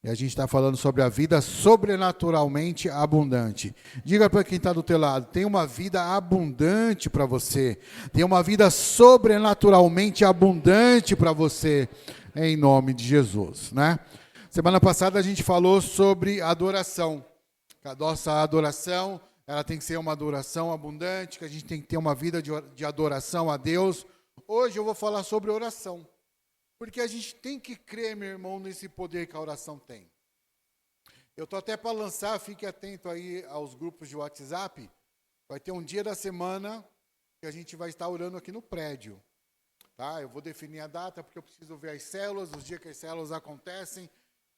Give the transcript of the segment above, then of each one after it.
E a gente está falando sobre a vida sobrenaturalmente abundante. Diga para quem está do teu lado, tem uma vida abundante para você. Tem uma vida sobrenaturalmente abundante para você, em nome de Jesus, né? Semana passada a gente falou sobre adoração. A nossa adoração, ela tem que ser uma adoração abundante, que a gente tem que ter uma vida de adoração a Deus. Hoje eu vou falar sobre oração. Porque a gente tem que crer, meu irmão, nesse poder que a oração tem. Eu estou até para lançar, fique atento aí aos grupos de WhatsApp. Vai ter um dia da semana que a gente vai estar orando aqui no prédio. Tá? Eu vou definir a data, porque eu preciso ver as células, os dias que as células acontecem,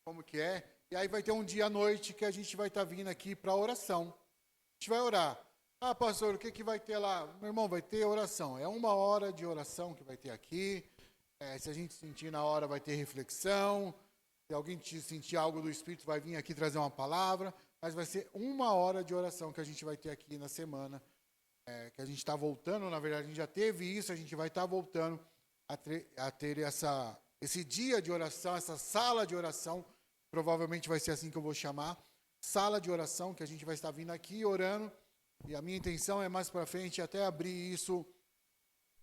como que é. E aí vai ter um dia à noite que a gente vai estar vindo aqui para oração. A gente vai orar. Ah, pastor, o que vai ter lá? Meu irmão, vai ter oração. É 1 hora de oração que vai ter aqui. Se a gente sentir na hora, vai ter reflexão. Se alguém sentir algo do Espírito, vai vir aqui trazer uma palavra. Mas vai ser 1 hora de oração que a gente vai ter aqui na semana. Que a gente está voltando, na verdade, a gente já teve isso, a gente vai estar voltando a ter esse dia de oração, essa sala de oração. Provavelmente vai ser assim que eu vou chamar. Sala de oração, que a gente vai estar vindo aqui orando. E a minha intenção é mais para frente até abrir isso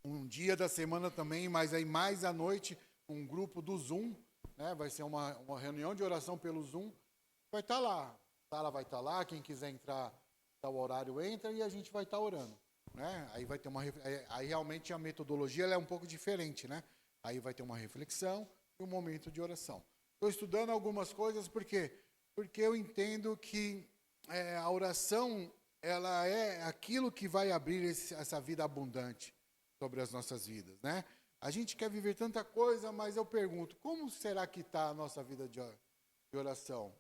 um dia da semana também, mas aí mais à noite, um grupo do Zoom, né? Vai ser uma reunião de oração pelo Zoom, vai estar lá, a sala vai estar lá, quem quiser entrar, tá, o horário entra e a gente vai estar orando, né? Aí vai ter aí realmente a metodologia ela é um pouco diferente, né? Aí vai ter uma reflexão e um momento de oração. Estou estudando algumas coisas, por quê? Porque eu entendo que a oração, ela é aquilo que vai abrir essa vida abundante sobre as nossas vidas, né? A gente quer viver tanta coisa, mas eu pergunto, como será que está a nossa vida de oração?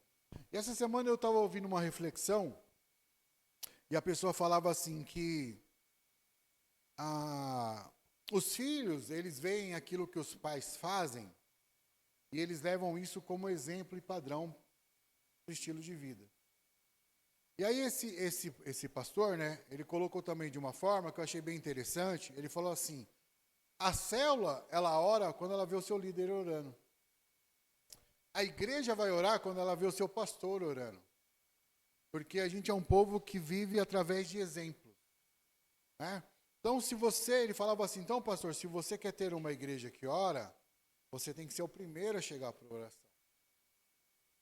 E essa semana eu estava ouvindo uma reflexão, e a pessoa falava assim que os filhos, eles veem aquilo que os pais fazem, e eles levam isso como exemplo e padrão do estilo de vida. E aí esse pastor, né, ele colocou também de uma forma que eu achei bem interessante. Ele falou assim, a célula, ela ora quando ela vê o seu líder orando. A igreja vai orar quando ela vê o seu pastor orando. Porque a gente é um povo que vive através de exemplos, né? Então, ele falava assim, então, pastor, se você quer ter uma igreja que ora, você tem que ser o primeiro a chegar para a oração.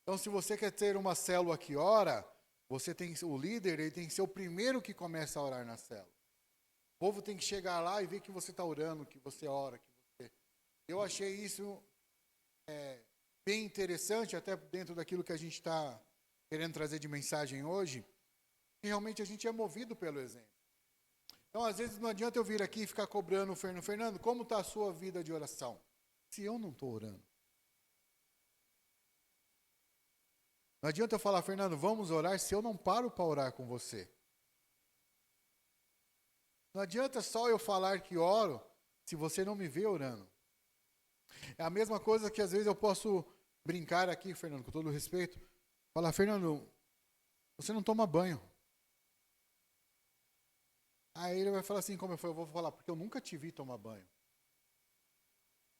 Então, se você quer ter uma célula que ora, o líder, ele tem que ser o primeiro que começa a orar na célula. O povo tem que chegar lá e ver que você está orando, que você ora. Eu achei isso bem interessante, até dentro daquilo que a gente está querendo trazer de mensagem hoje, que realmente a gente é movido pelo exemplo. Então, às vezes, não adianta eu vir aqui e ficar cobrando o Fernando, como está a sua vida de oração? Se eu não estou orando. Não adianta eu falar, Fernando, vamos orar, se eu não paro para orar com você. Não adianta só eu falar que oro, se você não me vê orando. É a mesma coisa que às vezes eu posso brincar aqui, Fernando, com todo respeito, falar, Fernando, você não toma banho. Aí ele vai falar assim, como eu vou falar, porque eu nunca te vi tomar banho.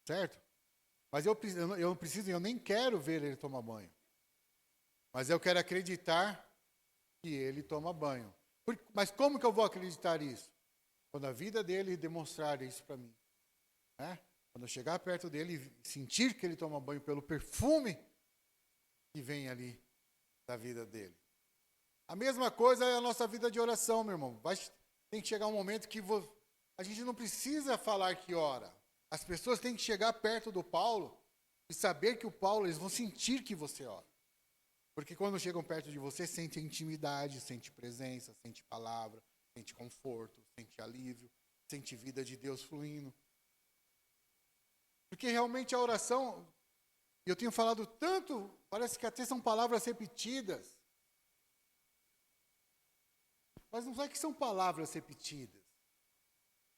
Certo? Mas eu nem quero ver ele tomar banho. Mas eu quero acreditar que ele toma banho. Mas como que eu vou acreditar isso? Quando a vida dele demonstrar isso para mim. Né? Quando eu chegar perto dele e sentir que ele toma banho pelo perfume que vem ali da vida dele. A mesma coisa é a nossa vida de oração, meu irmão. Tem que chegar um momento que a gente não precisa falar que ora. As pessoas têm que chegar perto do Paulo e saber que o Paulo, eles vão sentir que você ora. Porque quando chegam perto de você, sente intimidade, sente presença, sente palavra, sente conforto, sente alívio, sente vida de Deus fluindo. Porque realmente a oração, eu tenho falado tanto, parece que até são palavras repetidas. Mas não é que são palavras repetidas.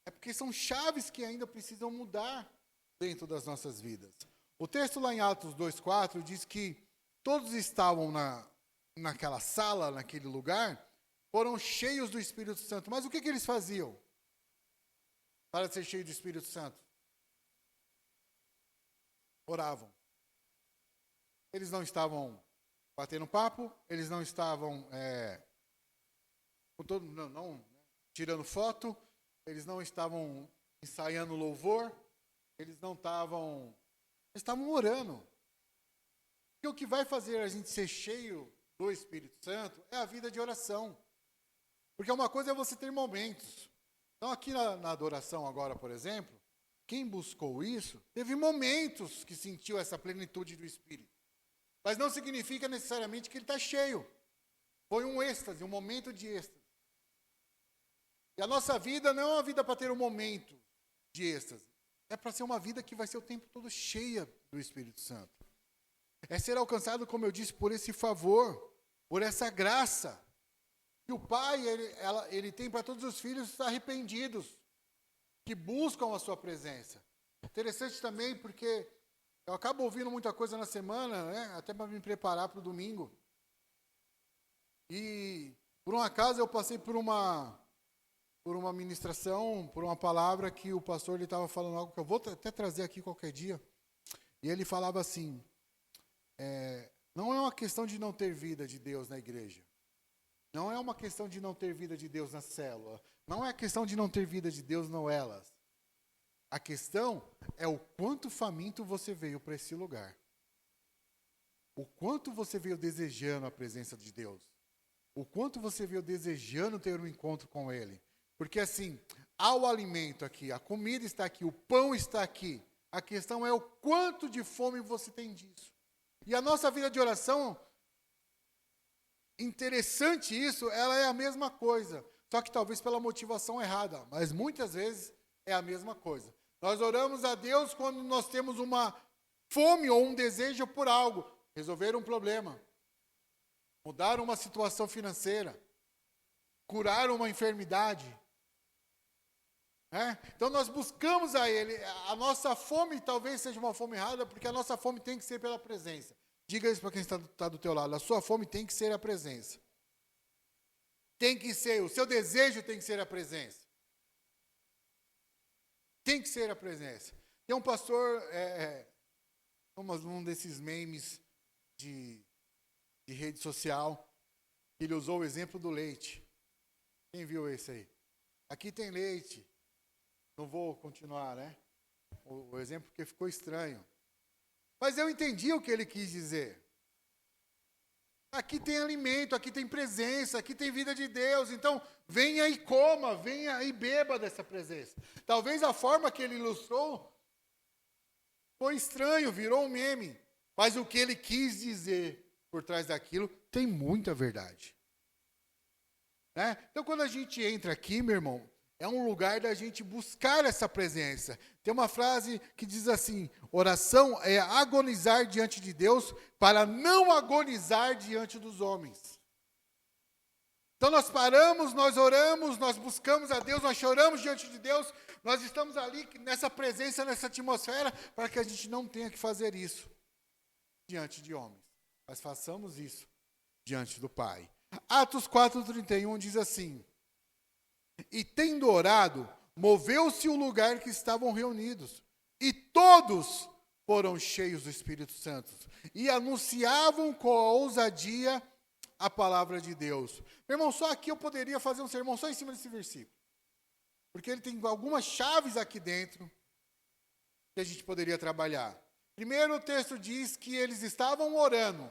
É porque são chaves que ainda precisam mudar dentro das nossas vidas. O texto lá em Atos 2,4 diz que todos estavam naquela sala, naquele lugar, foram cheios do Espírito Santo. Mas o que eles faziam para ser cheios do Espírito Santo? Oravam. eles não estavam batendo papo, eles não estavam não tirando foto, eles não estavam ensaiando louvor, eles estavam orando. Porque o que vai fazer a gente ser cheio do Espírito Santo é a vida de oração. Porque uma coisa é você ter momentos. Então aqui na adoração agora, por exemplo, quem buscou isso, teve momentos que sentiu essa plenitude do Espírito. Mas não significa necessariamente que ele está cheio. Foi um êxtase, um momento de êxtase. E a nossa vida não é uma vida para ter um momento de êxtase. É para ser uma vida que vai ser o tempo todo cheia do Espírito Santo. É ser alcançado, como eu disse, por esse favor, por essa graça. E o Pai, ele tem para todos os filhos arrependidos, que buscam a sua presença. Interessante também, porque eu acabo ouvindo muita coisa na semana, né, até para me preparar para o domingo. E, por um acaso, eu passei por uma ministração, por uma palavra que o pastor estava falando algo que eu vou até trazer aqui qualquer dia. E ele falava assim, não é uma questão de não ter vida de Deus na igreja. Não é uma questão de não ter vida de Deus na célula. Não é questão de não ter vida de Deus no elas. A questão é o quanto faminto você veio para esse lugar. O quanto você veio desejando a presença de Deus. O quanto você veio desejando ter um encontro com Ele. Porque assim, há o alimento aqui, a comida está aqui, o pão está aqui. A questão é o quanto de fome você tem disso. E a nossa vida de oração, interessante isso, ela é a mesma coisa. Só que talvez pela motivação errada, mas muitas vezes é a mesma coisa. Nós oramos a Deus quando nós temos uma fome ou um desejo por algo. Resolver um problema. Mudar uma situação financeira. Curar uma enfermidade. Então nós buscamos a Ele. A nossa fome talvez seja uma fome errada, porque a nossa fome tem que ser pela presença. Diga isso para quem está do teu lado. A sua fome tem que ser a presença. Tem que ser, o seu desejo tem que ser a presença. Tem que ser a presença. Tem um pastor, um desses memes de rede social, ele usou o exemplo do leite. Quem viu esse aí? Aqui tem leite. Não vou continuar, né? O exemplo porque ficou estranho. Mas eu entendi o que ele quis dizer. Aqui tem alimento, aqui tem presença, aqui tem vida de Deus. Então, venha e coma, venha e beba dessa presença. Talvez a forma que ele ilustrou foi estranho, virou um meme. Mas o que ele quis dizer por trás daquilo tem muita verdade. Então, quando a gente entra aqui, meu irmão, é um lugar da gente buscar essa presença. Tem uma frase que diz assim, oração é agonizar diante de Deus para não agonizar diante dos homens. Então nós paramos, nós oramos, nós buscamos a Deus, nós choramos diante de Deus, nós estamos ali nessa presença, nessa atmosfera, para que a gente não tenha que fazer isso diante de homens. Mas façamos isso diante do Pai. Atos 4:31 diz assim, e tendo orado, moveu-se o lugar que estavam reunidos, e todos foram cheios do Espírito Santo, e anunciavam com ousadia a palavra de Deus. Meu irmão, só aqui eu poderia fazer um sermão só em cima desse versículo, porque ele tem algumas chaves aqui dentro que a gente poderia trabalhar. Primeiro, o texto diz que eles estavam orando.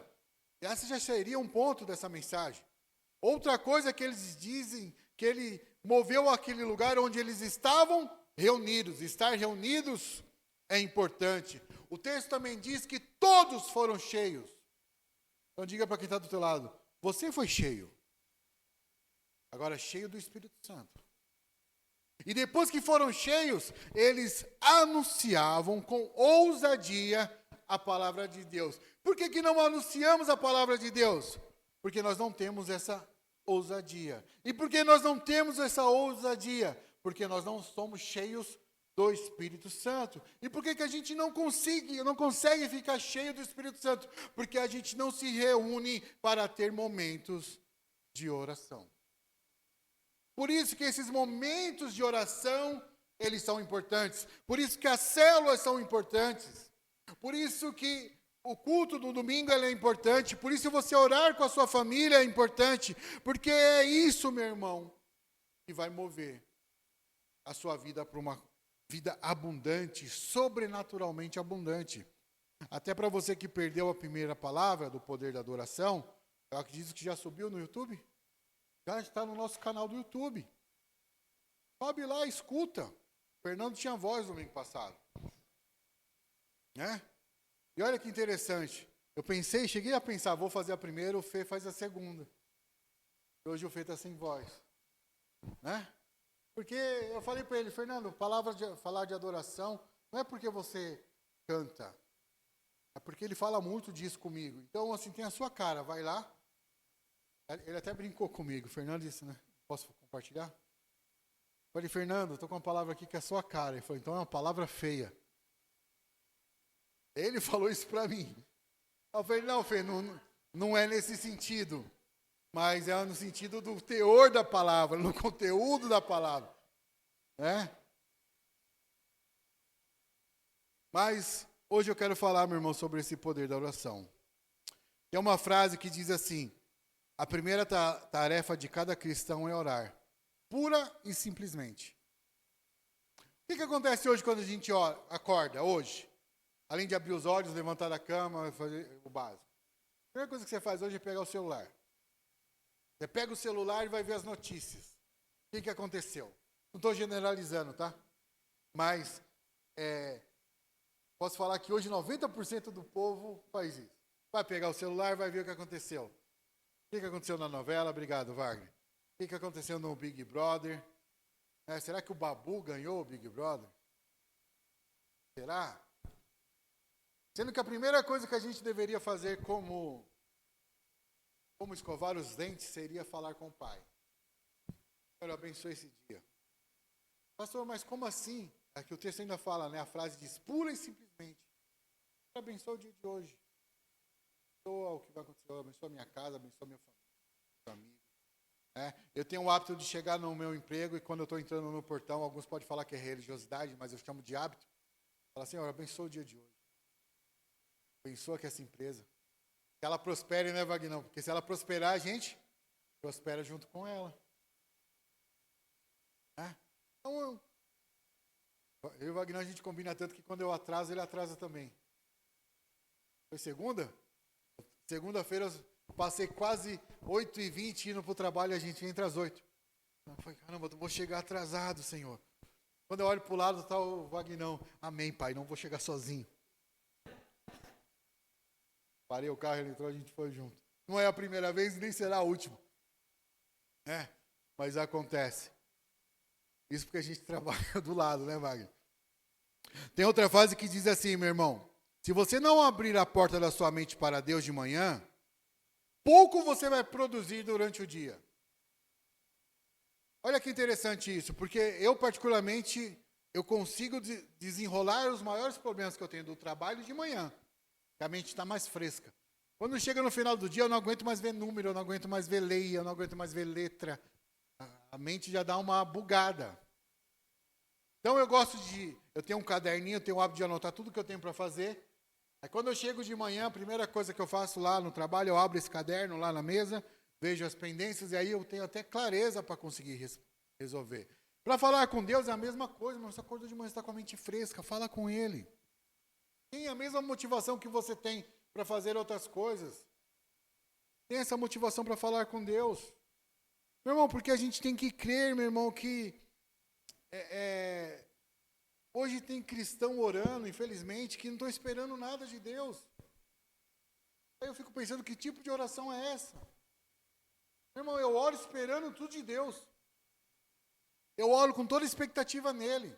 Essa já seria um ponto dessa mensagem. Outra coisa que eles dizem, que ele moveu aquele lugar onde eles estavam reunidos. Estar reunidos é importante. O texto também diz que todos foram cheios. Então diga para quem está do teu lado, você foi cheio. Agora cheio do Espírito Santo. E depois que foram cheios, eles anunciavam com ousadia a palavra de Deus. Por que não anunciamos a palavra de Deus? Porque nós não temos essa ousadia. E por que nós não temos essa ousadia? Porque nós não somos cheios do Espírito Santo. E por que a gente não consegue ficar cheio do Espírito Santo? Porque a gente não se reúne para ter momentos de oração. Por isso que esses momentos de oração, eles são importantes. Por isso que as células são importantes. Por isso que O culto do domingo ele é importante, por isso você orar com a sua família é importante, porque é isso, meu irmão, que vai mover a sua vida para uma vida abundante, sobrenaturalmente abundante. Até para você que perdeu a primeira palavra do poder da adoração, eu acredito que já subiu no YouTube, já está no nosso canal do YouTube. Sobe lá, escuta. O Fernando tinha voz no domingo passado. Né? E olha que interessante. Cheguei a pensar, vou fazer a primeira, o Fê faz a segunda. E hoje o Fê está sem voz. Né? Porque eu falei para ele, Fernando, falar de adoração não é porque você canta. É porque ele fala muito disso comigo. Então, assim, tem a sua cara, vai lá. Ele até brincou comigo. O Fernando disse, né? Posso compartilhar? Eu falei, Fernando, estou com uma palavra aqui que é a sua cara. Ele falou, então é uma palavra feia. Ele falou isso para mim. Eu falei, não, Fê, não é nesse sentido. Mas é no sentido do teor da palavra, no conteúdo da palavra. Né? Mas hoje eu quero falar, meu irmão, sobre esse poder da oração. Tem uma frase que diz assim, a primeira tarefa de cada cristão é orar. Pura e simplesmente. O que acontece hoje quando a gente acorda, hoje? Além de abrir os olhos, levantar da cama, fazer o básico. A primeira coisa que você faz hoje é pegar o celular. Você pega o celular e vai ver as notícias. O que aconteceu? Não estou generalizando, tá? Mas posso falar que hoje 90% do povo faz isso. Vai pegar o celular e vai ver o que aconteceu. O que aconteceu na novela? Obrigado, Wagner. O que aconteceu no Big Brother? Será que o Babu ganhou o Big Brother? Será? Sendo que a primeira coisa que a gente deveria fazer como escovar os dentes seria falar com o Pai. Senhor, abençoe esse dia. Pastor, mas como assim? É que o texto ainda fala, né? A frase diz, pura e simplesmente. Senhor, abençoe o dia de hoje. Abençoa o que vai acontecer, abençoa a minha casa, abençoa a minha família, meus amigos. Eu tenho o hábito de chegar no meu emprego e quando eu estou entrando no portão, alguns podem falar que é religiosidade, mas eu chamo de hábito. Fala, Senhor, abençoa o dia de hoje. Abençoa que essa empresa. Que ela prospere, né, Vagnão? Porque se ela prosperar, a gente prospera junto com ela. Então, eu e o Vagnão, a gente combina tanto que quando eu atraso, ele atrasa também. Foi segunda? Segunda-feira eu passei quase 8h20 indo para o trabalho e a gente entra às 8. Eu falei, caramba, eu vou chegar atrasado, Senhor. Quando eu olho para o lado, está o Vagnão. Amém, Pai, não vou chegar sozinho. Parei o carro, ele entrou, a gente foi junto. Não é a primeira vez, nem será a última. Mas acontece. Isso porque a gente trabalha do lado, né, Wagner? Tem outra frase que diz assim, meu irmão. Se você não abrir a porta da sua mente para Deus de manhã, pouco você vai produzir durante o dia. Olha que interessante isso, porque eu particularmente, eu consigo desenrolar os maiores problemas que eu tenho do trabalho de manhã. Que a mente está mais fresca. Quando chega no final do dia, eu não aguento mais ver número, eu não aguento mais ver lei, eu não aguento mais ver letra. A mente já dá uma bugada. Então eu tenho um caderninho, eu tenho o hábito de anotar tudo que eu tenho para fazer. Aí quando eu chego de manhã, a primeira coisa que eu faço lá no trabalho, eu abro esse caderno lá na mesa, vejo as pendências e aí eu tenho até clareza para conseguir resolver. Para falar com Deus é a mesma coisa, mas você acorda de manhã, você está com a mente fresca, fala com Ele. Tem a mesma motivação que você tem para fazer outras coisas. Tem essa motivação para falar com Deus. Meu irmão, porque a gente tem que crer, meu irmão, que hoje tem cristão orando, infelizmente, que não estão esperando nada de Deus. Aí eu fico pensando, que tipo de oração é essa? Meu irmão, eu oro esperando tudo de Deus. Eu oro com toda a expectativa nele.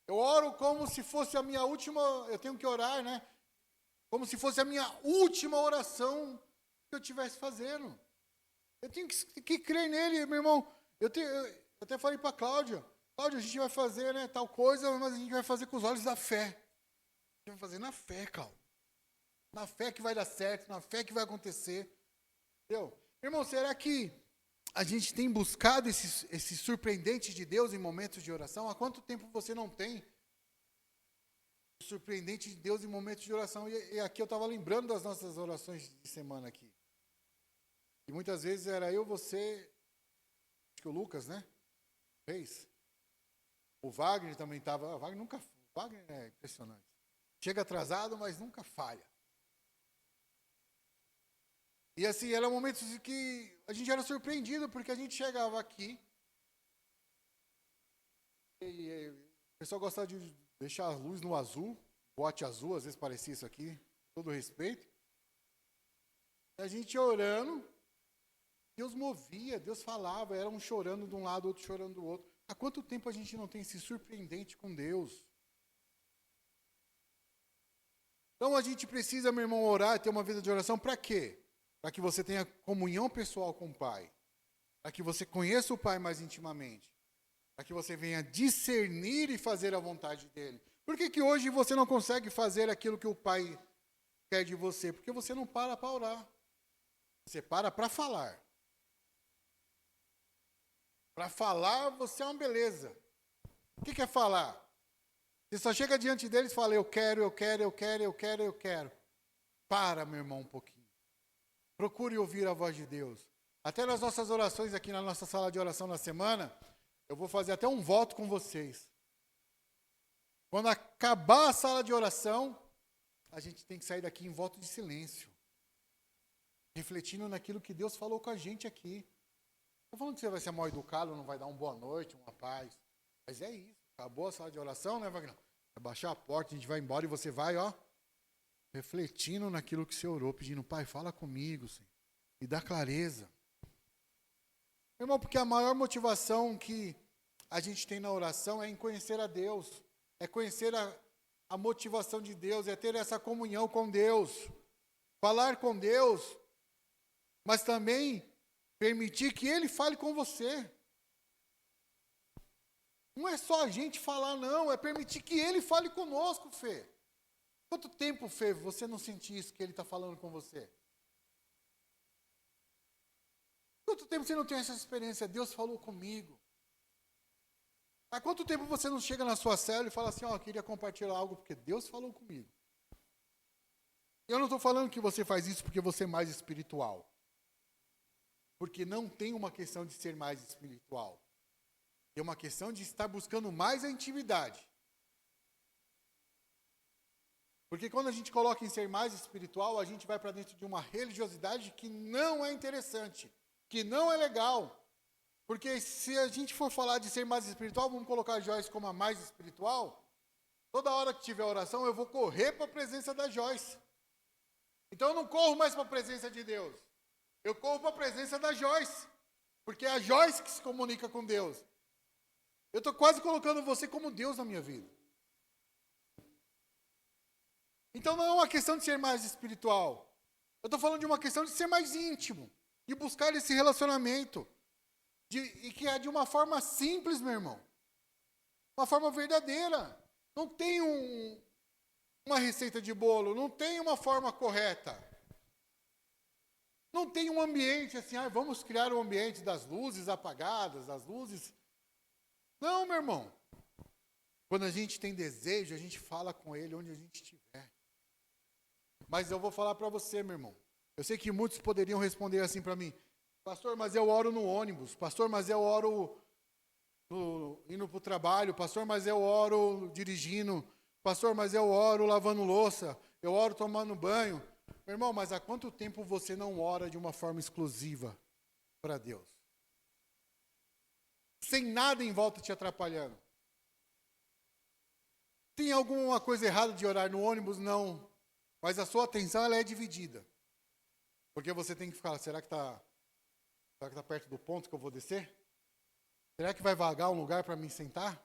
Eu oro como se fosse a minha última, eu tenho que orar, né? Como se fosse a minha última oração que eu estivesse fazendo. Eu tenho que crer nele, meu irmão. Eu até falei para a Cláudia, a gente vai fazer, né, tal coisa, mas a gente vai fazer com os olhos da fé. A gente vai fazer na fé, Cláudia. Na fé que vai dar certo, na fé que vai acontecer. Entendeu? Meu irmão, será que a gente tem buscado esse surpreendente de Deus em momentos de oração? Há quanto tempo você não tem surpreendente de Deus em momentos de oração. E aqui eu estava lembrando das nossas orações de semana aqui. E muitas vezes era eu, você, acho que o Lucas, né? Fez. O Wagner também estava. O Wagner é impressionante. Chega atrasado, mas nunca falha. E assim, eram momentos em que a gente era surpreendido, porque a gente chegava aqui. E o pessoal gostava de deixar a luz no azul, bote azul, às vezes parecia isso aqui, com todo respeito. E a gente orando, Deus movia, Deus falava, era um chorando de um lado, outro chorando do outro. Há quanto tempo a gente não tem se surpreendente com Deus? Então a gente precisa, meu irmão, orar, ter uma vida de oração para quê? Para que você tenha comunhão pessoal com o Pai. Para que você conheça o Pai mais intimamente. Para que você venha discernir e fazer a vontade dEle. Por que hoje você não consegue fazer aquilo que o Pai quer de você? Porque você não para orar. Você para falar. Para falar, você é uma beleza. O que é falar? Você só chega diante deles e fala, eu quero. Para, meu irmão, um pouquinho. Procure ouvir a voz de Deus. Até nas nossas orações aqui na nossa sala de oração na semana, eu vou fazer até um voto com vocês. Quando acabar a sala de oração, a gente tem que sair daqui em voto de silêncio. Refletindo naquilo que Deus falou com a gente aqui. Estou falando que você vai ser mal educado, não vai dar uma boa noite, uma paz. Mas é isso. Acabou a sala de oração, né, Wagner? Vai baixar a porta, a gente vai embora e você vai, refletindo naquilo que você orou, pedindo, Pai, fala comigo, Senhor. E dá clareza. Meu irmão, porque a maior motivação que a gente tem na oração é em conhecer a Deus. É conhecer a motivação de Deus, é ter essa comunhão com Deus. Falar com Deus, mas também permitir que Ele fale com você. Não é só a gente falar, não. É permitir que Ele fale conosco, Fê. Quanto tempo, Fê, você não sente isso que Ele está falando com você? Quanto tempo você não tem essa experiência? Deus falou comigo. Há quanto tempo você não chega na sua célula e fala assim, eu queria compartilhar algo porque Deus falou comigo. Eu não estou falando que você faz isso porque você é mais espiritual. Porque não tem uma questão de ser mais espiritual. Tem uma questão de estar buscando mais a intimidade. Porque quando a gente coloca em ser mais espiritual, a gente vai para dentro de uma religiosidade que não é interessante, que não é legal. Porque se a gente for falar de ser mais espiritual, vamos colocar a Joyce como a mais espiritual, toda hora que tiver oração, eu vou correr para a presença da Joyce. Então eu não corro mais para a presença de Deus. Eu corro para a presença da Joyce. Porque é a Joyce que se comunica com Deus. Eu estou quase colocando você como Deus na minha vida. Então não é uma questão de ser mais espiritual. Eu estou falando de uma questão de ser mais íntimo. De buscar esse relacionamento. E que é de uma forma simples, meu irmão. Uma forma verdadeira. Não tem uma receita de bolo. Não tem uma forma correta. Não tem um ambiente assim, vamos criar um ambiente das luzes apagadas, das luzes. Não, meu irmão. Quando a gente tem desejo, a gente fala com Ele onde a gente estiver. Mas eu vou falar para você, meu irmão. Eu sei que muitos poderiam responder assim para mim. Pastor, mas eu oro no ônibus. Pastor, mas eu oro indo para o trabalho. Pastor, mas eu oro dirigindo. Pastor, mas eu oro lavando louça. Eu oro tomando banho. Meu irmão, mas há quanto tempo você não ora de uma forma exclusiva para Deus? Sem nada em volta te atrapalhando. Tem alguma coisa errada de orar no ônibus? Não. Mas a sua atenção ela é dividida. Porque você tem que ficar, será que está perto do ponto que eu vou descer? Será que vai vagar um lugar para me sentar?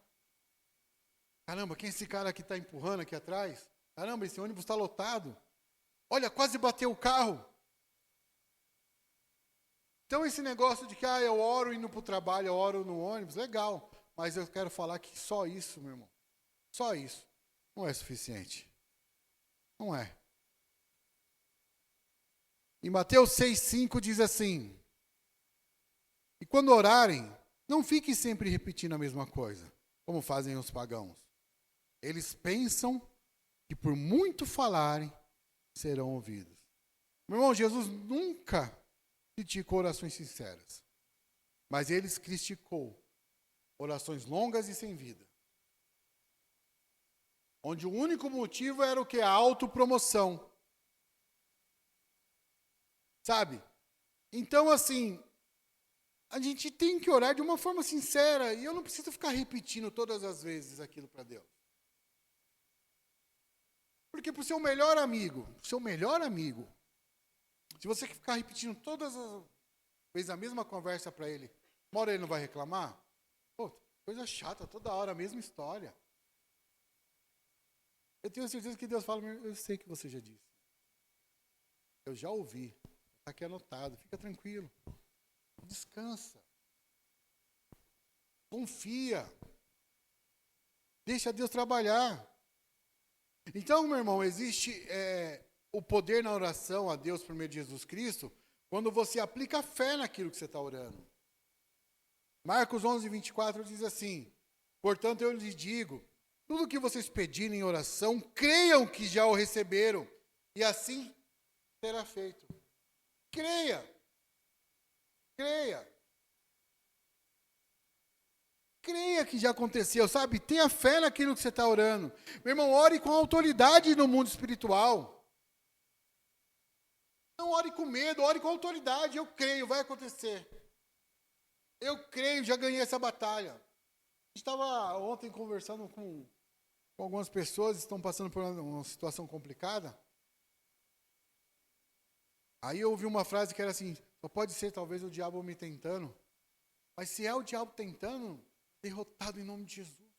Caramba, quem é esse cara que está empurrando aqui atrás? Caramba, esse ônibus está lotado. Olha, quase bateu o carro. Então esse negócio de que eu oro indo para o trabalho, eu oro no ônibus, legal. Mas eu quero falar que só isso, meu irmão, só isso não é suficiente. Não é. Em Mateus 6,5 diz assim, e quando orarem, não fiquem sempre repetindo a mesma coisa, como fazem os pagãos. Eles pensam que por muito falarem, serão ouvidos. Meu irmão, Jesus nunca criticou orações sinceras, mas ele criticou orações longas e sem vida, onde o único motivo era o que? A autopromoção. Sabe? Então, assim, a gente tem que orar de uma forma sincera, e eu não preciso ficar repetindo todas as vezes aquilo para Deus. Porque para o seu melhor amigo, se você ficar repetindo todas as vezes a mesma conversa para ele, uma hora ele não vai reclamar? Pô, coisa chata, toda hora a mesma história. Eu tenho certeza que Deus fala, eu sei que você já disse. Eu já ouvi. Está aqui anotado. Fica tranquilo. Descansa. Confia. Deixa Deus trabalhar. Então, meu irmão, existe o poder na oração a Deus por meio de Jesus Cristo quando você aplica fé naquilo que você está orando. Marcos 11, 24 diz assim: portanto, eu lhes digo, tudo o que vocês pedirem em oração, creiam que já o receberam, e assim será feito. Creia. Creia. Creia que já aconteceu, sabe? Tenha fé naquilo que você está orando. Meu irmão, ore com autoridade no mundo espiritual. Não ore com medo, ore com autoridade. Eu creio, vai acontecer. Eu creio, já ganhei essa batalha. A gente estava ontem conversando com algumas pessoas que estão passando por uma situação complicada. Aí eu ouvi uma frase que era assim, só pode ser talvez o diabo me tentando. Mas se é o diabo tentando, derrotado em nome de Jesus.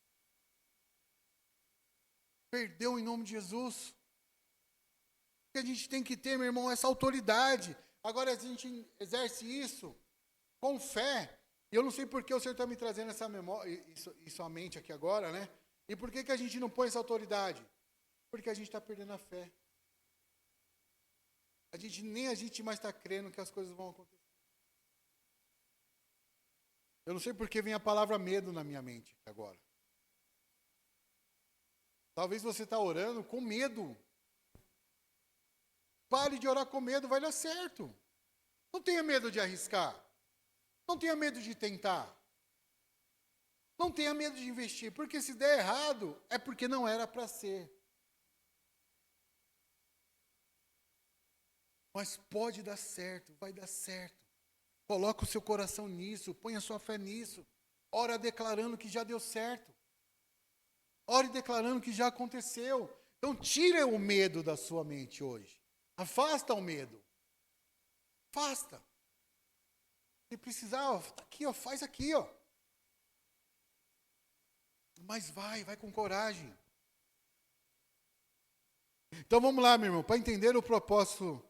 Perdeu em nome de Jesus. O que a gente tem que ter, meu irmão, é essa autoridade. Agora a gente exerce isso com fé. E eu não sei por que o Senhor está me trazendo essa memória, isso à mente aqui agora, né? E por que a gente não põe essa autoridade? Porque a gente está perdendo a fé. Nem a gente mais está crendo que as coisas vão acontecer. Eu não sei por que vem a palavra medo na minha mente agora. Talvez você está orando com medo. Pare de orar com medo, vai dar certo. Não tenha medo de arriscar. Não tenha medo de tentar. Não tenha medo de investir, porque se der errado, é porque não era para ser. Mas pode dar certo, vai dar certo. Coloque o seu coração nisso, ponha a sua fé nisso. Ora declarando que já deu certo. Ore declarando que já aconteceu. Então tira o medo da sua mente hoje. Afasta o medo. Afasta. Se precisar, tá aqui, ó, faz aqui, ó. Mas vai com coragem. Então vamos lá, meu irmão, para entender o propósito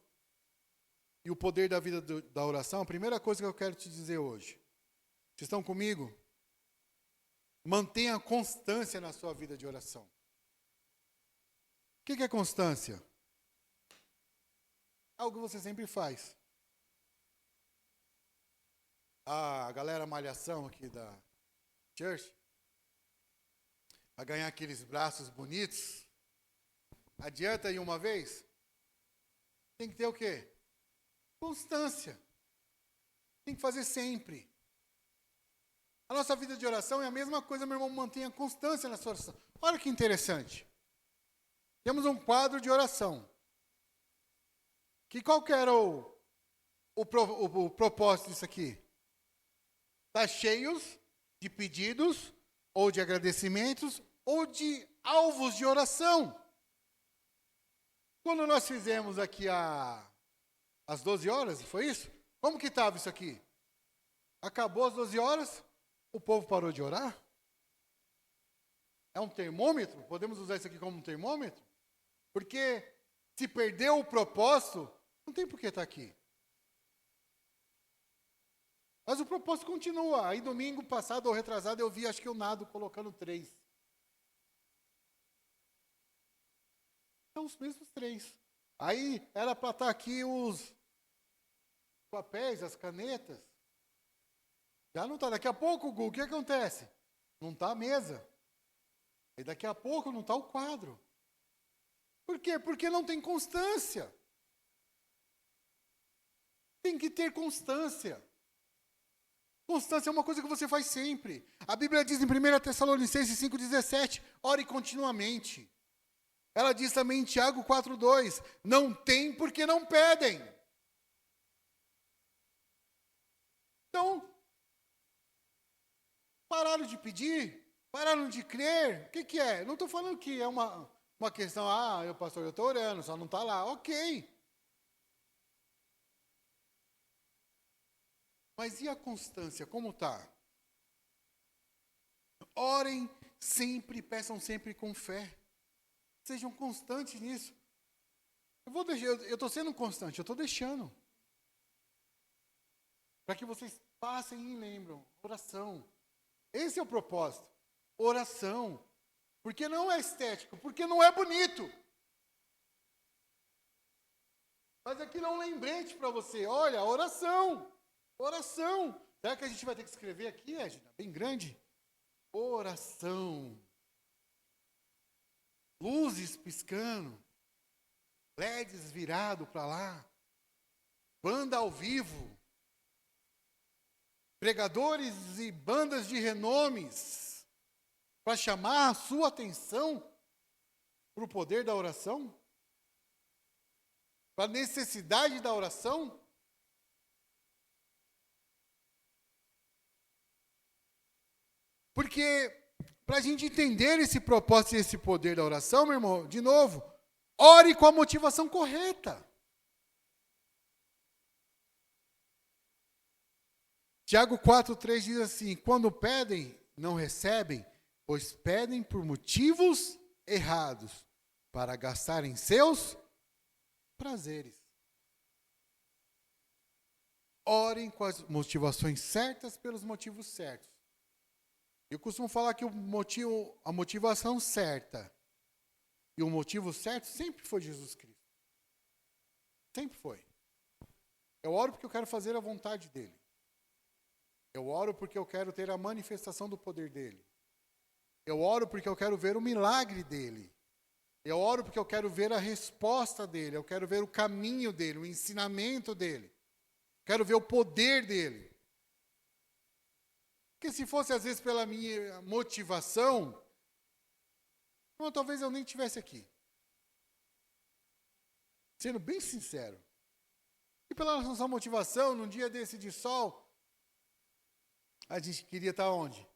e o poder da vida da oração, a primeira coisa que eu quero te dizer hoje. Vocês estão comigo? Mantenha constância na sua vida de oração. O que é constância? Algo que você sempre faz. A galera malhação aqui da church, a ganhar aqueles braços bonitos, adianta ir uma vez? Tem que ter o quê? Constância. Tem que fazer sempre. A nossa vida de oração é a mesma coisa, meu irmão, mantenha constância na sua oração. Olha que interessante. Temos um quadro de oração. Qual que era o propósito disso aqui? Está cheios de pedidos, ou de agradecimentos, ou de alvos de oração. Quando nós fizemos aqui às 12 horas, foi isso? Como que estava isso aqui? Acabou às 12 horas, o povo parou de orar? É um termômetro? Podemos usar isso aqui como um termômetro? Porque se perdeu o propósito, não tem por que estar aqui. Mas o propósito continua. Aí domingo passado ou retrasado eu vi, acho que o Nado colocando 3. São os mesmos 3. Aí era para estar aqui os papéis, as canetas. Já não está. Daqui a pouco, Gu, o que acontece? Não está a mesa. E daqui a pouco não está o quadro. Por quê? Porque não tem constância. Tem que ter constância. Constância é uma coisa que você faz sempre. A Bíblia diz em 1 Tessalonicenses 5,17, ore continuamente. Ela diz também em Tiago 4,2, não tem porque não pedem. Então, pararam de pedir? Pararam de crer? O que é? Não estou falando que é uma questão, pastor, eu estou orando, só não está lá. Ok. Mas e a constância, como está? Orem sempre, peçam sempre com fé. Sejam constantes nisso. Eu estou sendo constante, eu estou deixando. Para que vocês passem e lembram. Oração. Esse é o propósito. Oração. Porque não é estético, porque não é bonito. Mas aqui não é um lembrete para você. Olha, oração. Oração. Será que a gente vai ter que escrever aqui, Edna? Bem grande. Oração. Luzes piscando. LEDs virado para lá. Banda ao vivo. Pregadores e bandas de renomes. Para chamar a sua atenção para o poder da oração. Para a necessidade da oração. Porque, para a gente entender esse propósito e esse poder da oração, meu irmão, de novo, ore com a motivação correta. Tiago 4,3 diz assim, quando pedem, não recebem, pois pedem por motivos errados, para gastarem seus prazeres. Orem com as motivações certas pelos motivos certos. Eu costumo falar que a motivação certa e o motivo certo sempre foi Jesus Cristo. Sempre foi. Eu oro porque eu quero fazer a vontade dele. Eu oro porque eu quero ter a manifestação do poder dele. Eu oro porque eu quero ver o milagre dele. Eu oro porque eu quero ver a resposta dele. Eu quero ver o caminho dele, o ensinamento dele. Quero ver o poder dele. Porque se fosse, às vezes, pela minha motivação, talvez eu nem estivesse aqui. Sendo bem sincero. E pela nossa motivação, num dia desse de sol, a gente queria estar onde?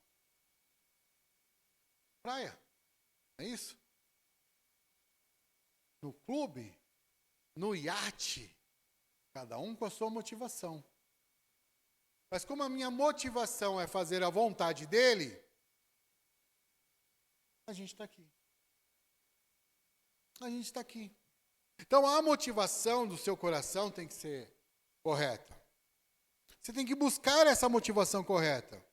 Praia. É isso? No clube, no iate. Cada um com a sua motivação. Mas como a minha motivação é fazer a vontade dele, a gente está aqui. A gente está aqui. Então a motivação do seu coração tem que ser correta. Você tem que buscar essa motivação correta.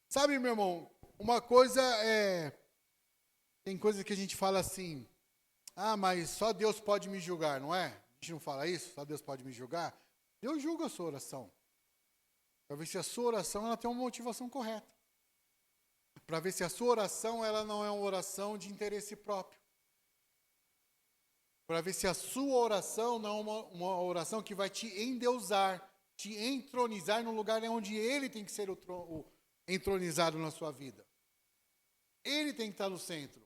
Sabe, meu irmão, uma coisa é... Tem coisa que a gente fala assim, mas só Deus pode me julgar, não é? A gente não fala isso? Só Deus pode me julgar? Deus julga a sua oração. Para ver se a sua oração ela tem uma motivação correta. Para ver se a sua oração ela não é uma oração de interesse próprio. Para ver se a sua oração não é uma oração que vai te endeusar, te entronizar no lugar onde ele tem que ser entronizado na sua vida. Ele tem que estar no centro.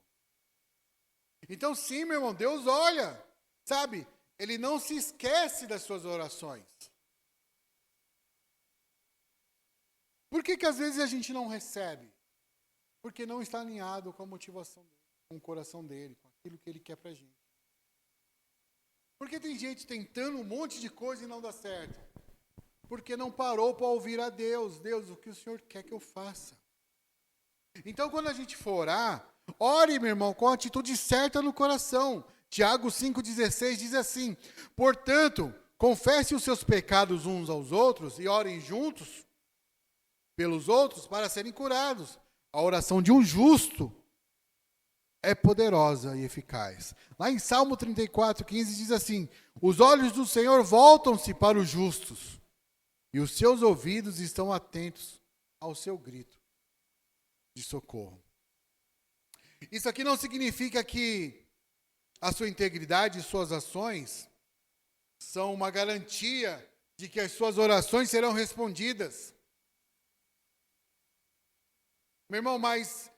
Então sim, meu irmão, Deus olha, sabe? Ele não se esquece das suas orações. Por que às vezes a gente não recebe? Porque não está alinhado com a motivação dele, com o coração dele, com aquilo que ele quer pra gente. Porque tem gente tentando um monte de coisa e não dá certo. Porque não parou para ouvir a Deus. Deus, o que o Senhor quer que eu faça? Então, quando a gente for orar, ore, meu irmão, com a atitude certa no coração. Tiago 5,16 diz assim, portanto, confesse os seus pecados uns aos outros e orem juntos pelos outros para serem curados. A oração de um justo é poderosa e eficaz. Lá em Salmo 34,15 diz assim, os olhos do Senhor voltam-se para os justos e os seus ouvidos estão atentos ao seu grito de socorro. Isso aqui não significa que a sua integridade e suas ações são uma garantia de que as suas orações serão respondidas. Meu irmão, mas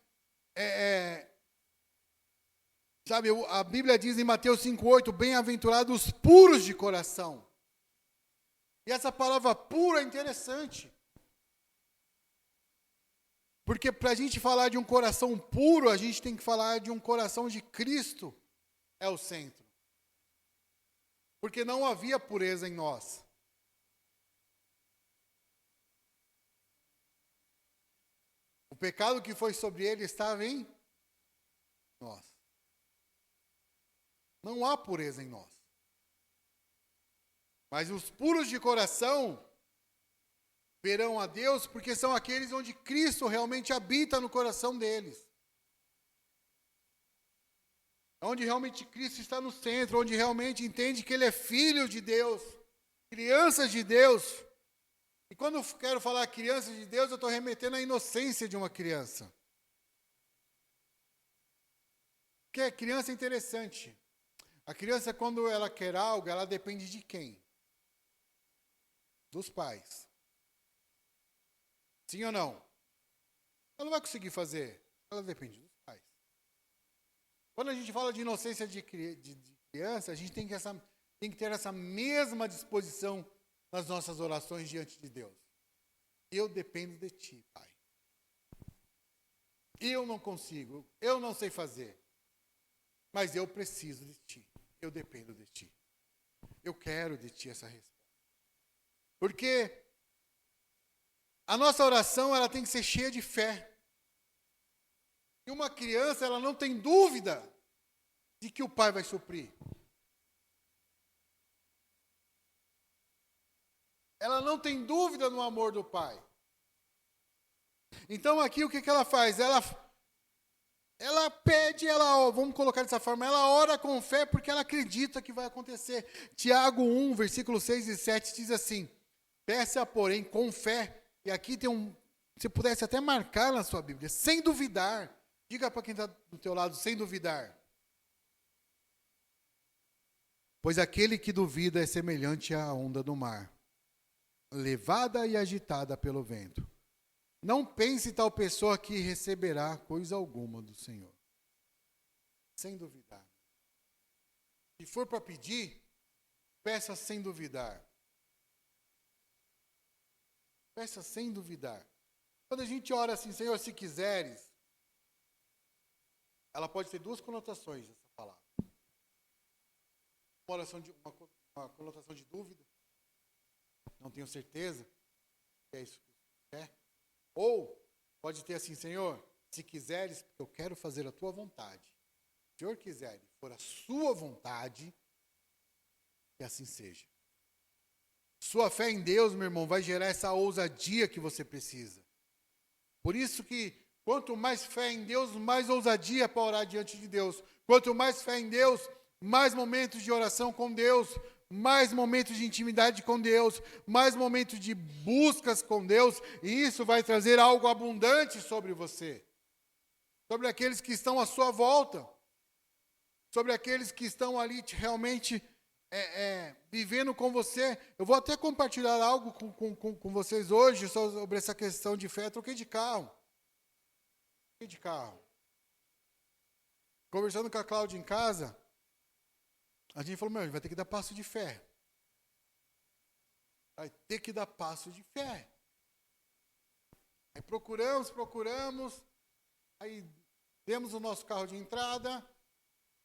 sabe, a Bíblia diz em Mateus 5,8, bem-aventurados os puros de coração. E essa palavra puro é interessante. Porque para a gente falar de um coração puro, a gente tem que falar de um coração de Cristo, é o centro. Porque não havia pureza em nós. O pecado que foi sobre ele estava em nós. Não há pureza em nós. Mas os puros de coração verão a Deus, porque são aqueles onde Cristo realmente habita no coração deles. Onde realmente Cristo está no centro, onde realmente entende que Ele é filho de Deus, crianças de Deus. E quando eu quero falar crianças de Deus, eu estou remetendo à inocência de uma criança. Porque a criança é interessante. A criança, quando ela quer algo, ela depende de quem? Dos pais. Sim ou não? Ela não vai conseguir fazer. Ela depende dos pais. Quando a gente fala de inocência de criança, a gente tem que ter essa mesma disposição nas nossas orações diante de Deus. Eu dependo de ti, Pai. Eu não consigo, eu não sei fazer. Mas eu preciso de ti. Eu dependo de ti. Eu quero de ti essa resposta. Porque a nossa oração, ela tem que ser cheia de fé. E uma criança, ela não tem dúvida de que o pai vai suprir. Ela não tem dúvida no amor do pai. Então aqui o que ela faz? Ela pede, vamos colocar dessa forma, ela ora com fé porque ela acredita que vai acontecer. Tiago 1, versículos 6 e 7 diz assim, peça, porém, com fé. E aqui tem se pudesse até marcar na sua Bíblia, sem duvidar. Diga para quem está do teu lado, sem duvidar. Pois aquele que duvida é semelhante à onda do mar, levada e agitada pelo vento. Não pense tal pessoa que receberá coisa alguma do Senhor. Sem duvidar. Se for para pedir, peça sem duvidar. Peça sem duvidar. Quando a gente ora assim, Senhor, se quiseres, ela pode ter duas conotações, essa palavra. Uma conotação de dúvida. Não tenho certeza que é isso que você quer. Ou pode ter assim, Senhor, se quiseres, eu quero fazer a tua vontade. Se o Senhor quiser, for a sua vontade, que assim seja. Sua fé em Deus, meu irmão, vai gerar essa ousadia que você precisa. Por isso que quanto mais fé em Deus, mais ousadia para orar diante de Deus. Quanto mais fé em Deus, mais momentos de oração com Deus, mais momentos de intimidade com Deus, mais momentos de buscas com Deus, e isso vai trazer algo abundante sobre você, sobre aqueles que estão à sua volta, sobre aqueles que estão ali realmente vivendo com você. Eu vou até compartilhar algo com vocês hoje sobre essa questão de fé. Troquei de carro. Conversando com a Cláudia em casa, a gente falou, a gente vai ter que dar passo de fé. Vai ter que dar passo de fé. Aí procuramos, aí demos o nosso carro de entrada,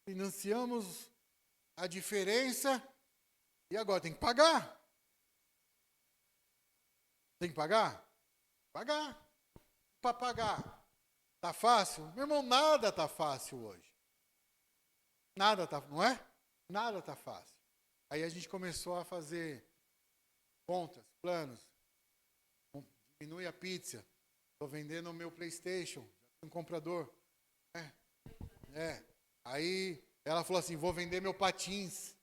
financiamos a diferença, e agora tem que pagar. Tem que pagar? Pagar. Para pagar. Tá fácil? Meu irmão, nada tá fácil hoje. Nada tá, não é? Nada tá fácil. Aí a gente começou a fazer contas, planos. Diminui a pizza. Estou vendendo o meu PlayStation. Já tem um comprador. Aí ela falou assim, vou vender meu patins.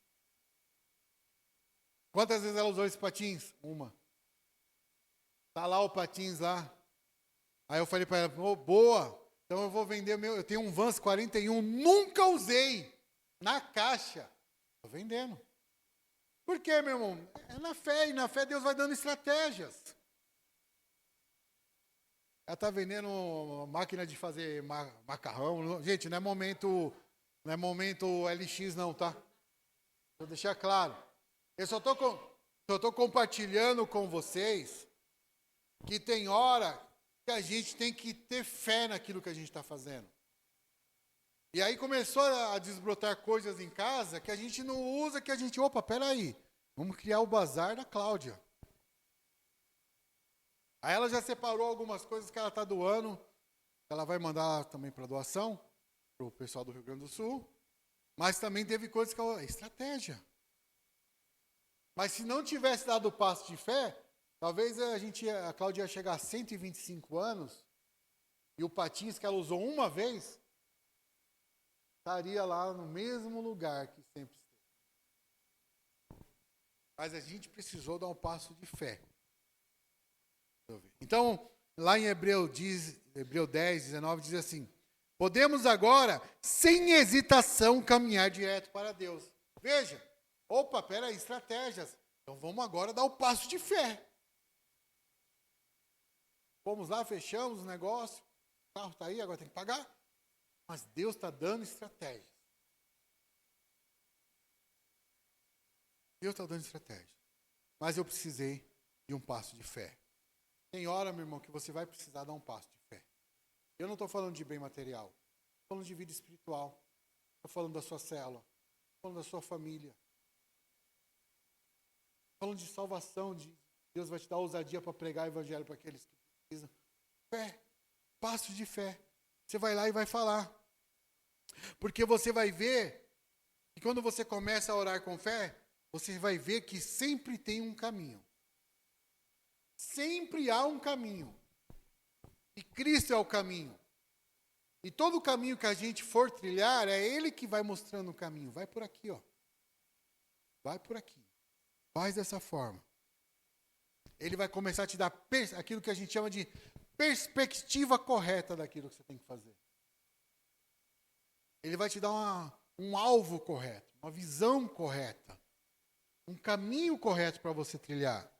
Quantas vezes ela usou esse patins? Uma. Tá lá o patins lá. Aí eu falei para ela, boa, então eu vou vender eu tenho um Vans 41, nunca usei. Na caixa. Estou vendendo. Por quê, meu irmão? É na fé, e na fé Deus vai dando estratégias. Ela está vendendo máquina de fazer macarrão. Gente, não é momento LX não, tá? Vou deixar claro. Eu só estou compartilhando com vocês que tem hora que a gente tem que ter fé naquilo que a gente está fazendo. E aí começou a desbrotar coisas em casa que a gente não usa, que a gente, opa, peraí, vamos criar o bazar da Cláudia. Aí ela já separou algumas coisas que ela está doando, ela vai mandar também para doação, para o pessoal do Rio Grande do Sul, mas também teve coisas que ela, estratégia. Mas se não tivesse dado o passo de fé, talvez a Cláudia ia chegar a 125 anos, e o patins que ela usou uma vez, estaria lá no mesmo lugar que sempre esteve. Mas a gente precisou dar um passo de fé. Então, lá em Hebreu 10, 19, diz assim: podemos agora, sem hesitação, caminhar direto para Deus. Veja, opa, peraí, estratégias. Então vamos agora dar o passo de fé. Fomos lá, fechamos o negócio, o carro está aí, agora tem que pagar. Mas Deus está dando estratégia. Deus está dando estratégia. Mas eu precisei de um passo de fé. Tem hora, meu irmão, que você vai precisar dar um passo de fé. Eu não estou falando de bem material. Estou falando de vida espiritual. Estou falando da sua célula. Estou falando da sua família. Estou falando de salvação. Deus vai te dar ousadia para pregar o evangelho para aqueles que precisam. Fé. Passo de fé. Você vai lá e vai falar. Porque você vai ver que quando você começa a orar com fé, você vai ver que sempre tem um caminho. Sempre há um caminho. E Cristo é o caminho. E todo o caminho que a gente for trilhar, é Ele que vai mostrando o caminho. Vai por aqui, ó. Vai por aqui. Faz dessa forma. Ele vai começar a te dar aquilo que a gente chama de perspectiva correta daquilo que você tem que fazer. Ele vai te dar um alvo correto, uma visão correta, um caminho correto para você trilhar.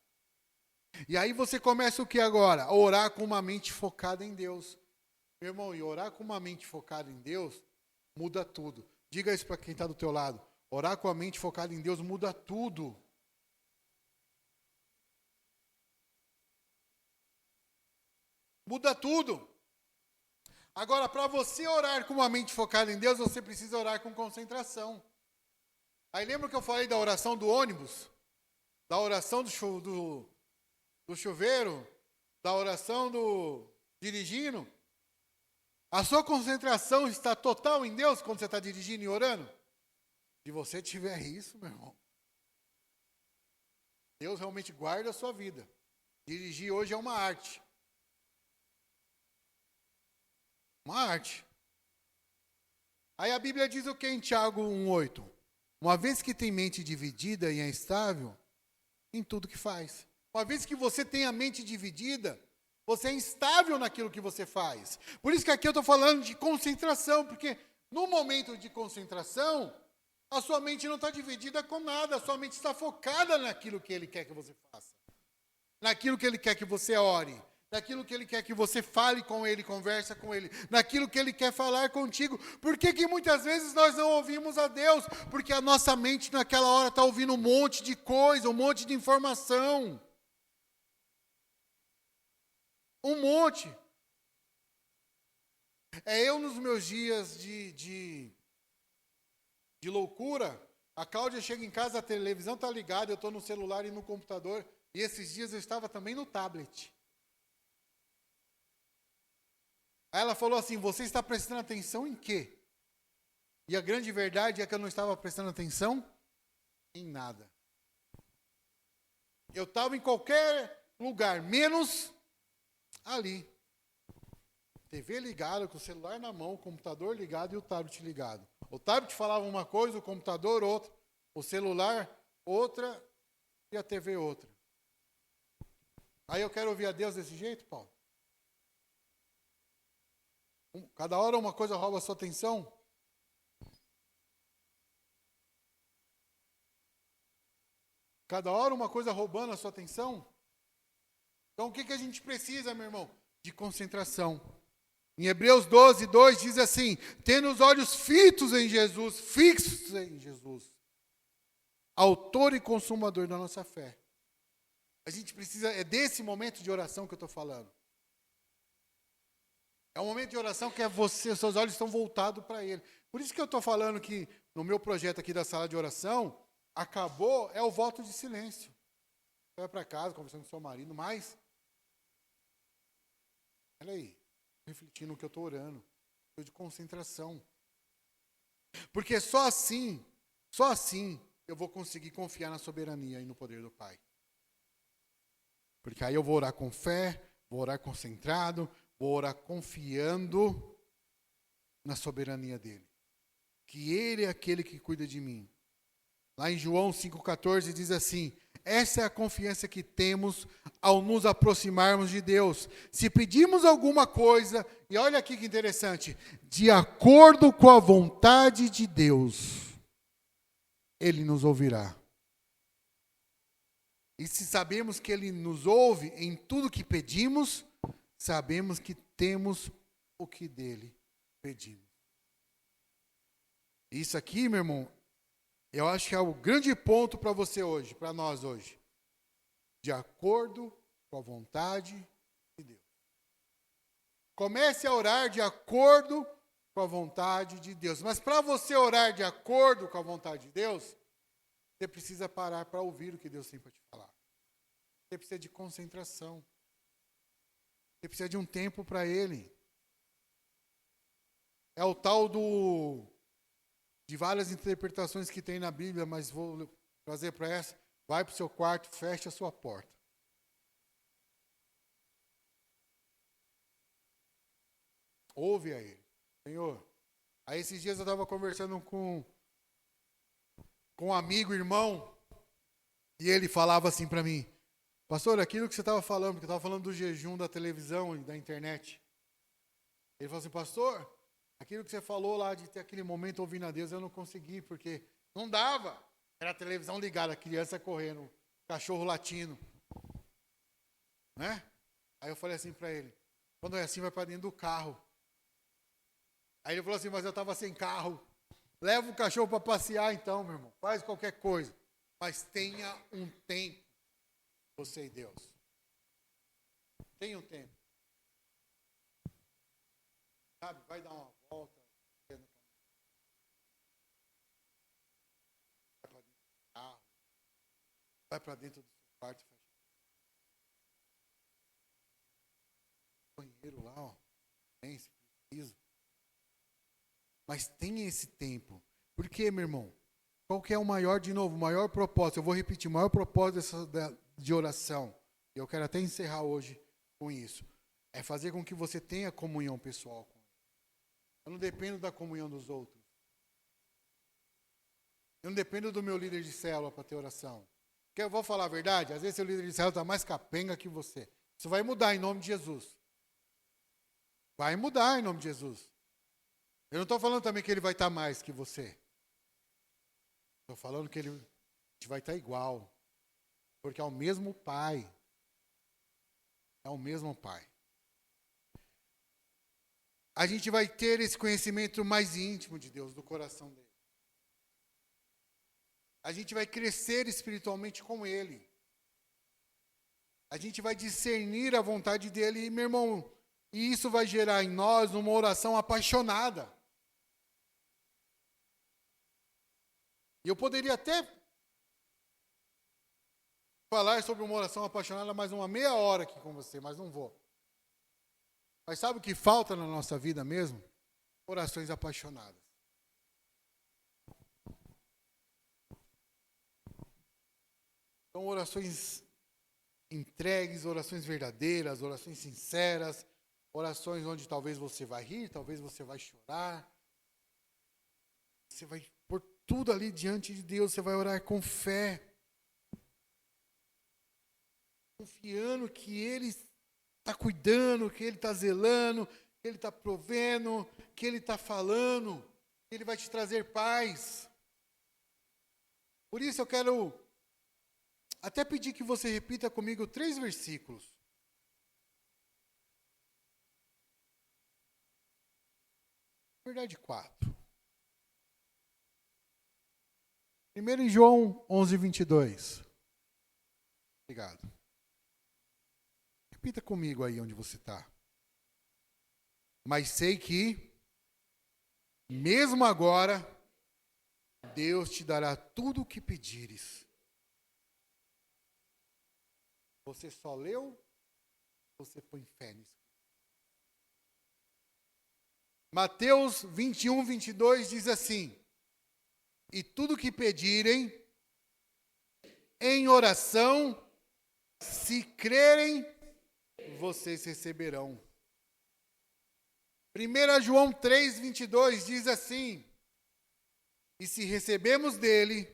E aí você começa o que agora? A orar com uma mente focada em Deus. Meu irmão, e orar com uma mente focada em Deus muda tudo. Diga isso para quem está do teu lado. Orar com a mente focada em Deus muda tudo. Muda tudo. Agora, para você orar com uma mente focada em Deus, você precisa orar com concentração. Aí lembra que eu falei da oração do ônibus? Da oração do chuveiro? Da oração do dirigindo? A sua concentração está total em Deus quando você está dirigindo e orando? Se você tiver isso, meu irmão, Deus realmente guarda a sua vida. Dirigir hoje é uma arte. Uma arte. Aí a Bíblia diz o que em Tiago 1,8? Uma vez que tem mente dividida e é instável em tudo que faz. Uma vez que você tem a mente dividida, você é instável naquilo que você faz. Por isso que aqui eu estou falando de concentração, porque no momento de concentração, a sua mente não está dividida com nada, a sua mente está focada naquilo que Ele quer que você faça. Naquilo que Ele quer que você ore. Naquilo que Ele quer que você fale com Ele, conversa com Ele, naquilo que Ele quer falar contigo. Por que muitas vezes nós não ouvimos a Deus? Porque a nossa mente naquela hora está ouvindo um monte de coisa, um monte de informação. Um monte. É eu nos meus dias de loucura, a Cláudia chega em casa, a televisão está ligada, eu estou no celular e no computador, e esses dias eu estava também no tablet. Aí ela falou assim, você está prestando atenção em quê? E a grande verdade é que eu não estava prestando atenção em nada. Eu estava em qualquer lugar, menos ali. TV ligada, com o celular na mão, o computador ligado e o tablet ligado. O tablet falava uma coisa, o computador outra, o celular outra e a TV outra. Aí eu quero ouvir a Deus desse jeito, Paulo? Cada hora uma coisa rouba a sua atenção? Cada hora uma coisa roubando a sua atenção. Então o que a gente precisa, meu irmão? De concentração. Em Hebreus 12, 2 diz assim: tendo os olhos fixos em Jesus, autor e consumador da nossa fé. A gente precisa, é desse momento de oração que eu estou falando. É um momento de oração que os seus olhos estão voltados para Ele. Por isso que eu estou falando que no meu projeto aqui da sala de oração, acabou, é o voto de silêncio. Você vai para casa, conversando com seu marido, mas olha aí, refletindo no que eu estou orando, de concentração. Porque só assim eu vou conseguir confiar na soberania e no poder do Pai. Porque aí eu vou orar com fé, vou orar concentrado, vou orar confiando na soberania dEle. Que Ele é aquele que cuida de mim. Lá em João 5,14 diz assim: essa é a confiança que temos ao nos aproximarmos de Deus. Se pedimos alguma coisa, e olha aqui que interessante, de acordo com a vontade de Deus, Ele nos ouvirá. E se sabemos que Ele nos ouve em tudo que pedimos, sabemos que temos o que dele pedimos. Isso aqui, meu irmão, eu acho que é o grande ponto para você hoje, para nós hoje. De acordo com a vontade de Deus. Comece a orar de acordo com a vontade de Deus. Mas para você orar de acordo com a vontade de Deus, você precisa parar para ouvir o que Deus tem para te falar. Você precisa de concentração. Você precisa de um tempo para Ele. É o tal de várias interpretações que tem na Bíblia, mas vou trazer para essa. Vai para o seu quarto, feche a sua porta. Ouve a Ele. Senhor, aí esses dias eu estava conversando com um amigo, irmão, e ele falava assim para mim: pastor, aquilo que você estava falando, porque eu estava falando do jejum da televisão e da internet. Ele falou assim: pastor, aquilo que você falou lá de ter aquele momento ouvindo a Deus, eu não consegui, porque não dava. Era a televisão ligada, a criança correndo, cachorro latindo. Né? Aí eu falei assim para ele: quando é assim, vai para dentro do carro. Aí ele falou assim: mas eu estava sem carro. Leva o cachorro para passear então, meu irmão. Faz qualquer coisa. Mas tenha um tempo, você e Deus. Tenha um tempo. Sabe, vai dar uma volta. Vai para dentro do carro. Vai para dentro do seu quarto. Banheiro lá, ó. Tem, se precisa. Mas tenha esse tempo. Por quê, meu irmão? Qual que é o maior, de novo, o maior propósito? Eu vou repetir, o maior propósito de oração. E eu quero até encerrar hoje com isso. É fazer com que você tenha comunhão pessoal com Ele. Eu não dependo da comunhão dos outros. Eu não dependo do meu líder de célula para ter oração. Porque eu vou falar a verdade, às vezes seu líder de célula está mais capenga que você. Isso vai mudar em nome de Jesus. Vai mudar em nome de Jesus. Eu não estou falando também que ele vai estar mais que você. Estou falando que a gente vai estar igual. Porque é o mesmo Pai. É o mesmo Pai. A gente vai ter esse conhecimento mais íntimo de Deus, do coração dele. A gente vai crescer espiritualmente com Ele. A gente vai discernir a vontade dele. E, meu irmão, e isso vai gerar em nós uma oração apaixonada. E eu poderia até falar sobre uma oração apaixonada mais uma meia hora aqui com você, mas não vou. Mas sabe o que falta na nossa vida mesmo? Orações apaixonadas. Então, orações entregues, orações verdadeiras, orações sinceras, orações onde talvez você vai rir, talvez você vai chorar. Você vai pôr tudo ali diante de Deus, você vai orar com fé. Confiando que Ele está cuidando, que Ele está zelando, que Ele está provendo, que Ele está falando, que Ele vai te trazer paz. Por isso eu quero até pedir que você repita comigo 3 versículos. Na verdade, 4. Primeiro em João 11:22. Obrigado. Repita comigo aí onde você está. Mas sei que, mesmo agora, Deus te dará tudo o que pedires. Você só leu? Você põe fé nisso? Mateus 21:22 diz assim: e tudo que pedirem, em oração, se crerem, vocês receberão. 1 João 3:22 diz assim: e se recebemos dele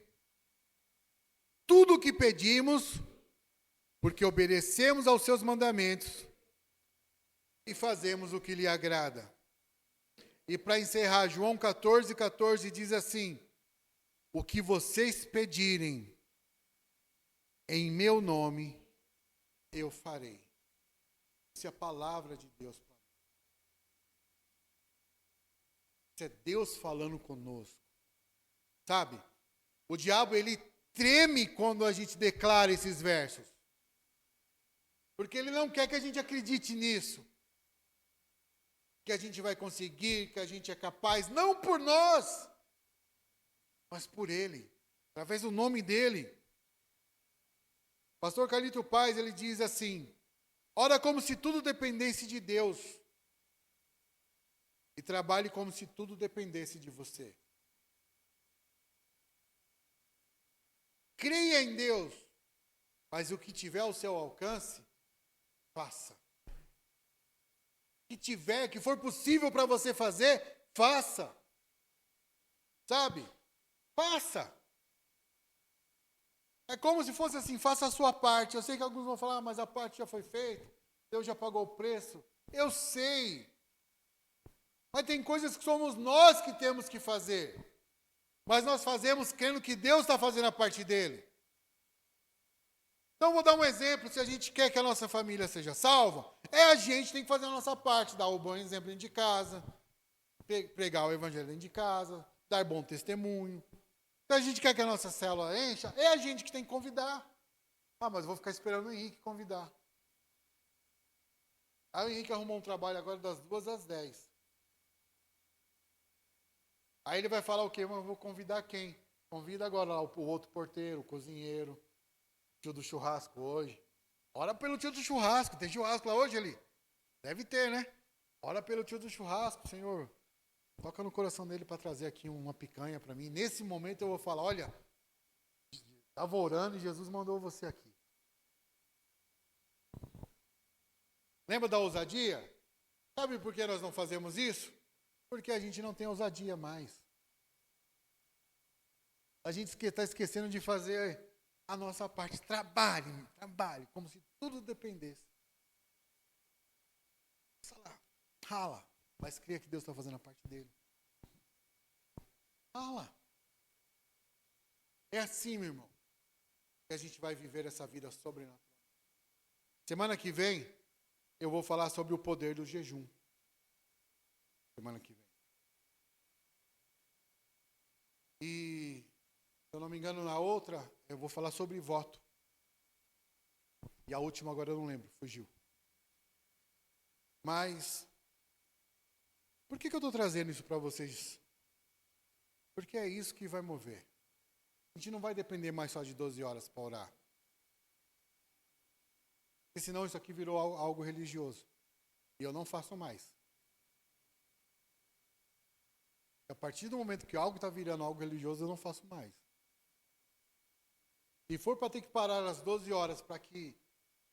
tudo o que pedimos, porque obedecemos aos seus mandamentos e fazemos o que lhe agrada. E para encerrar, João 14:14 diz assim: o que vocês pedirem em meu nome, eu farei. Isso é a palavra de Deus para nós. Isso é Deus falando conosco. Sabe? O diabo, ele treme quando a gente declara esses versos. Porque ele não quer que a gente acredite nisso. Que a gente vai conseguir, que a gente é capaz. Não por nós, mas por ele. Através do nome dele. Pastor Carlito Paz, ele diz assim: ora como se tudo dependesse de Deus. E trabalhe como se tudo dependesse de você. Creia em Deus, mas o que tiver ao seu alcance, faça. O que for possível para você fazer, faça. Sabe? Faça. É como se fosse assim, faça a sua parte. Eu sei que alguns vão falar, mas a parte já foi feita, Deus já pagou o preço. Eu sei. Mas tem coisas que somos nós que temos que fazer. Mas nós fazemos crendo que Deus está fazendo a parte dele. Então, vou dar um exemplo. Se a gente quer que a nossa família seja salva, a gente que tem que fazer a nossa parte. Dar o bom exemplo dentro de casa, pregar o evangelho dentro de casa, dar bom testemunho. Se a gente quer que a nossa célula encha, a gente que tem que convidar. Ah, mas eu vou ficar esperando o Henrique convidar. Aí o Henrique arrumou um trabalho agora das 2 às 10. Aí ele vai falar o quê? Mas eu vou convidar quem? Convida agora lá o outro porteiro, o cozinheiro, o tio do churrasco hoje. Ora pelo tio do churrasco. Tem churrasco lá hoje ali? Deve ter, né? Ora pelo tio do churrasco, Senhor. Toca no coração dele para trazer aqui uma picanha para mim. Nesse momento eu vou falar, olha, estava orando e Jesus mandou você aqui. Lembra da ousadia? Sabe por que nós não fazemos isso? Porque a gente não tem ousadia mais. A gente está esquecendo de fazer a nossa parte. Trabalhe, como se tudo dependesse. Rala, mas creia que Deus está fazendo a parte dele. Rala. É assim, meu irmão, que a gente vai viver essa vida sobrenatural. Semana que vem, eu vou falar sobre o poder do jejum. Semana que vem. E, se eu não me engano, na outra, eu vou falar sobre voto. E a última agora eu não lembro, fugiu. Mas, por que eu estou trazendo isso para vocês? Porque é isso que vai mover. A gente não vai depender mais só de 12 horas para orar. Porque senão isso aqui virou algo religioso. E eu não faço mais. A partir do momento que algo está virando algo religioso, eu não faço mais. Se for para ter que parar às 12 horas para que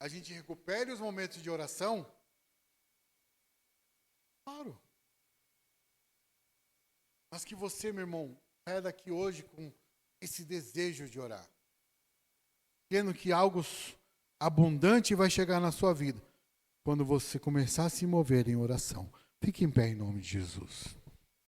a gente recupere os momentos de oração, claro. Mas que você, meu irmão, saia daqui hoje com esse desejo de orar. Tendo que algo abundante vai chegar na sua vida quando você começar a se mover em oração. Fique em pé em nome de Jesus.